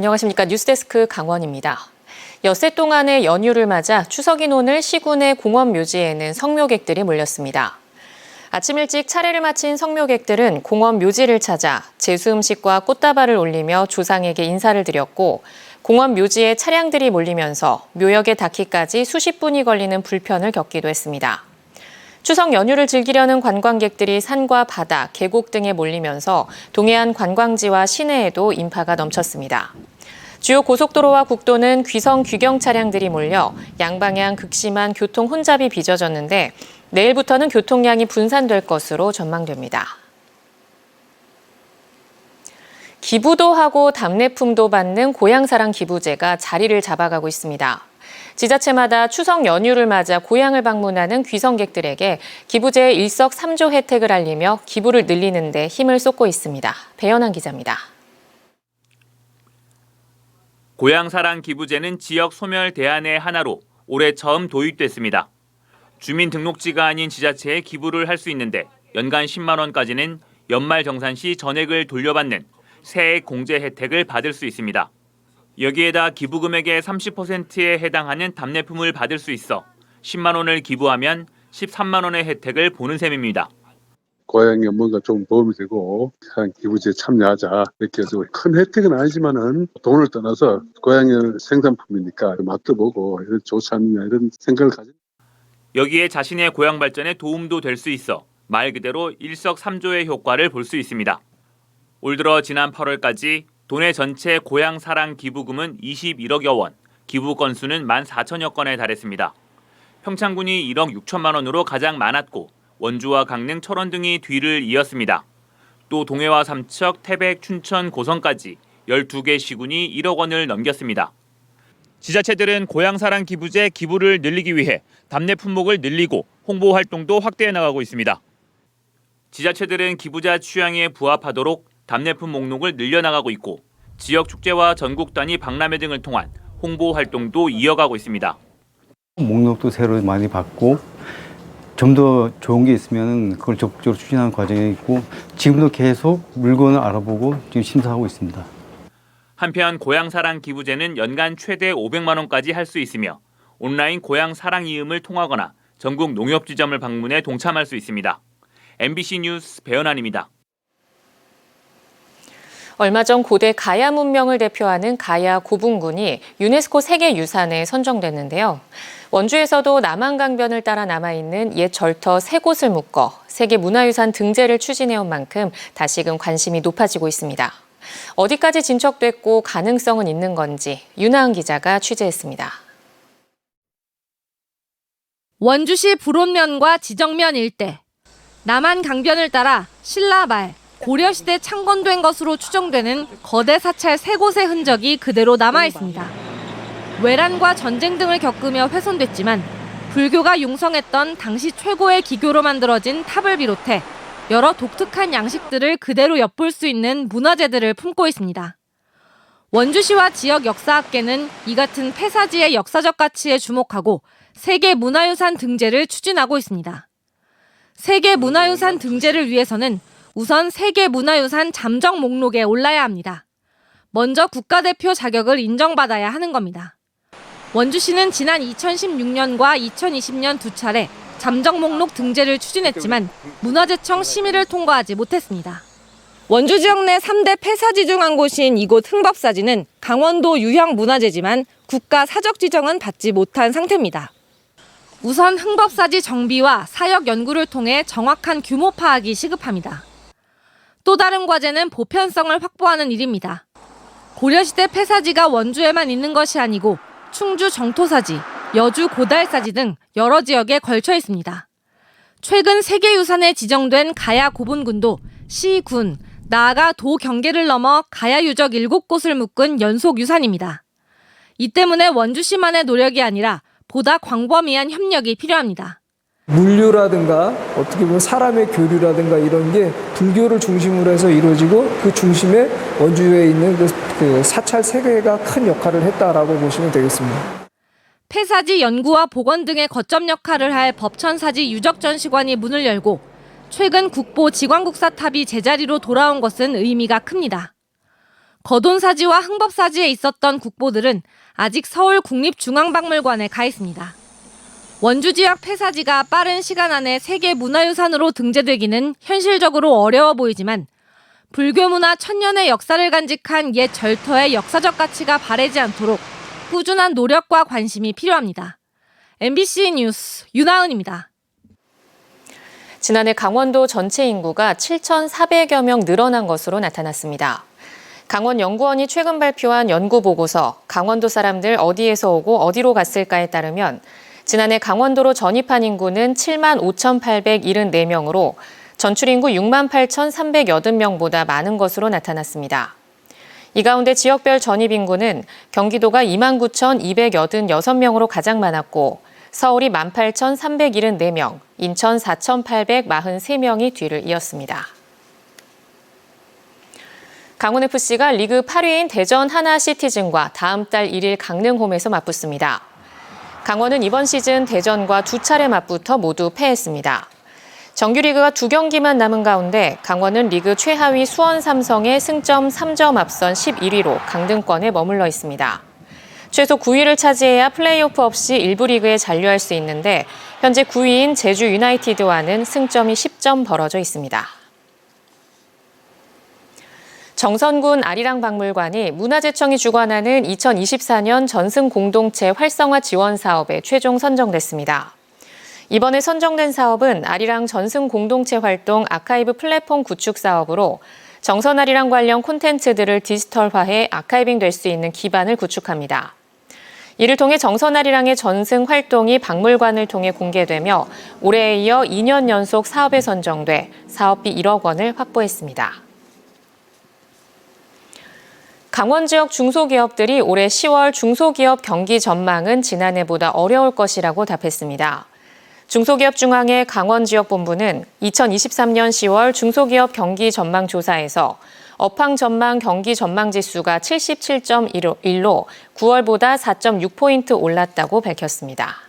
안녕하십니까. 뉴스데스크 강원입니다. 엿새 동안의 연휴를 맞아 추석 인원을 시군의 공원 묘지에는 성묘객들이 몰렸습니다. 아침 일찍 차례를 마친 성묘객들은 공원 묘지를 찾아 제수 음식과 꽃다발을 올리며 조상에게 인사를 드렸고 공원 묘지에 차량들이 몰리면서 묘역에 닿기까지 수십 분이 걸리는 불편을 겪기도 했습니다. 추석 연휴를 즐기려는 관광객들이 산과 바다, 계곡 등에 몰리면서 동해안 관광지와 시내에도 인파가 넘쳤습니다. 주요 고속도로와 국도는 귀성 귀경 차량들이 몰려 양방향 극심한 교통 혼잡이 빚어졌는데 내일부터는 교통량이 분산될 것으로 전망됩니다. 기부도 하고 답례품도 받는 고향사랑 기부제가 자리를 잡아가고 있습니다. 지자체마다 추석 연휴를 맞아 고향을 방문하는 귀성객들에게 기부제의 일석삼조 혜택을 알리며 기부를 늘리는 데 힘을 쏟고 있습니다. 배연한 기자입니다. 고향사랑 기부제는 지역 소멸 대안의 하나로 올해 처음 도입됐습니다. 주민등록지가 아닌 지자체에 기부를 할 수 있는데 연간 10만 원까지는 연말정산 시 전액을 돌려받는 세액 공제 혜택을 받을 수 있습니다. 여기에다 기부금액의 30%에 해당하는 답례품을 받을 수 있어 10만 원을 기부하면 13만 원의 혜택을 보는 셈입니다. 고향에 뭔가 좀 도움이 되고 기부제에 참여하자 이렇게 해서 큰 혜택은 아니지만은 돈을 떠나서 고향의 생산품이니까 맛도 보고 이런 좋지 않느냐 이런 생각을 가진. 여기에 자신의 고향 발전에 도움도 될 수 있어 말 그대로 일석삼조의 효과를 볼 수 있습니다. 올 들어 지난 8월까지 도내 전체 고향사랑 기부금은 21억여 원, 기부 건수는 14,000여 건에 달했습니다. 평창군이 1억 6천만 원으로 가장 많았고 원주와 강릉, 철원 등이 뒤를 이었습니다. 또 동해와 삼척, 태백, 춘천, 고성까지 12개 시군이 1억 원을 넘겼습니다. 지자체들은 고향사랑 기부제 기부를 늘리기 위해 답례 품목을 늘리고 홍보 활동도 확대해 나가고 있습니다. 지자체들은 기부자 취향에 부합하도록 답례품 목록을 늘려나가고 있고 지역 축제와 전국 단위 박람회 등을 통한 홍보 활동도 이어가고 있습니다. 목록도 새로 많이 받고 좀 더 좋은 게 있으면 그걸 적극적으로 추진하는 과정에 있고 지금도 계속 물건을 알아보고 지금 심사하고 있습니다. 한편 고향사랑 기부제는 연간 최대 500만 원까지 할 수 있으며 온라인 고향사랑 이음을 통하거나 전국 농협지점을 방문해 동참할 수 있습니다. MBC 뉴스 배연한입니다. 얼마 전 고대 가야 문명을 대표하는 가야 고분군이 유네스코 세계유산에 선정됐는데요. 원주에서도 남한강변을 따라 남아있는 옛 절터 3곳을 묶어 세계문화유산 등재를 추진해온 만큼 다시금 관심이 높아지고 있습니다. 어디까지 진척됐고 가능성은 있는 건지 윤하은 기자가 취재했습니다. 원주시 불온면과 지정면 일대, 남한강변을 따라 신라말, 고려시대 창건된 것으로 추정되는 거대 사찰 3곳의 흔적이 그대로 남아있습니다. 외란과 전쟁 등을 겪으며 훼손됐지만 불교가 융성했던 당시 최고의 기교로 만들어진 탑을 비롯해 여러 독특한 양식들을 그대로 엿볼 수 있는 문화재들을 품고 있습니다. 원주시와 지역 역사학계는 이 같은 폐사지의 역사적 가치에 주목하고 세계문화유산 등재를 추진하고 있습니다. 세계문화유산 등재를 위해서는 우선 세계문화유산 잠정 목록에 올라야 합니다. 먼저 국가대표 자격을 인정받아야 하는 겁니다. 원주시는 지난 2016년과 2020년 두 차례 잠정 목록 등재를 추진했지만 문화재청 심의를 통과하지 못했습니다. 원주 지역 내 3대 폐사지 중 한 곳인 이곳 흥법사지는 강원도 유형 문화재지만 국가 사적 지정은 받지 못한 상태입니다. 우선 흥법사지 정비와 사역 연구를 통해 정확한 규모 파악이 시급합니다. 또 다른 과제는 보편성을 확보하는 일입니다. 고려시대 폐사지가 원주에만 있는 것이 아니고 충주 정토사지, 여주 고달사지 등 여러 지역에 걸쳐 있습니다. 최근 세계유산에 지정된 가야 고분군도 시, 군, 나아가 도 경계를 넘어 가야 유적 7곳을 묶은 연속 유산입니다. 이 때문에 원주시만의 노력이 아니라 보다 광범위한 협력이 필요합니다. 물류라든가 어떻게 보면 사람의 교류라든가 이런 게 불교를 중심으로 해서 이루어지고 그 중심에 원주에 있는 그 사찰 3개가 큰 역할을 했다라고 보시면 되겠습니다. 폐사지 연구와 복원 등의 거점 역할을 할 법천사지 유적전시관이 문을 열고 최근 국보 지광국사탑이 제자리로 돌아온 것은 의미가 큽니다. 거돈사지와 흥법사지에 있었던 국보들은 아직 서울 국립중앙박물관에 가 있습니다. 원주 지역 폐사지가 빠른 시간 안에 세계 문화유산으로 등재되기는 현실적으로 어려워 보이지만 불교 문화 1000년의 역사를 간직한 옛 절터의 역사적 가치가 바래지 않도록 꾸준한 노력과 관심이 필요합니다. MBC 뉴스 윤하은입니다. 지난해 강원도 전체 인구가 7,400여 명 늘어난 것으로 나타났습니다. 강원연구원이 최근 발표한 연구보고서 강원도 사람들 어디에서 오고 어디로 갔을까에 따르면 지난해 강원도로 전입한 인구는 7만 5,874명으로 전출 인구 6만 8,380명보다 많은 것으로 나타났습니다. 이 가운데 지역별 전입 인구는 경기도가 2만 9,286명으로 가장 많았고 서울이 18,374명, 인천 4,843명이 뒤를 이었습니다. 강원FC가 리그 8위인 대전 하나시티즌과 다음 달 1일 강릉홈에서 맞붙습니다. 강원은 이번 시즌 대전과 2차례 맞붙어 모두 패했습니다. 정규리그가 2경기만 남은 가운데 강원은 리그 최하위 수원 삼성에 승점 3점 앞선 11위로 강등권에 머물러 있습니다. 최소 9위를 차지해야 플레이오프 없이 일부 리그에 잔류할 수 있는데 현재 9위인 제주 유나이티드와는 승점이 10점 벌어져 있습니다. 정선군 아리랑 박물관이 문화재청이 주관하는 2024년 전승공동체 활성화 지원 사업에 최종 선정됐습니다. 이번에 선정된 사업은 아리랑 전승공동체 활동 아카이브 플랫폼 구축 사업으로 정선 아리랑 관련 콘텐츠들을 디지털화해 아카이빙될 수 있는 기반을 구축합니다. 이를 통해 정선 아리랑의 전승 활동이 박물관을 통해 공개되며 올해에 이어 2년 연속 사업에 선정돼 사업비 1억 원을 확보했습니다. 강원 지역 중소기업들이 올해 10월 중소기업 경기 전망은 지난해보다 어려울 것이라고 답했습니다. 중소기업중앙회 강원지역본부는 2023년 10월 중소기업 경기 전망 조사에서 업황 전망 경기 전망 지수가 77.1로 9월보다 4.6포인트 올랐다고 밝혔습니다.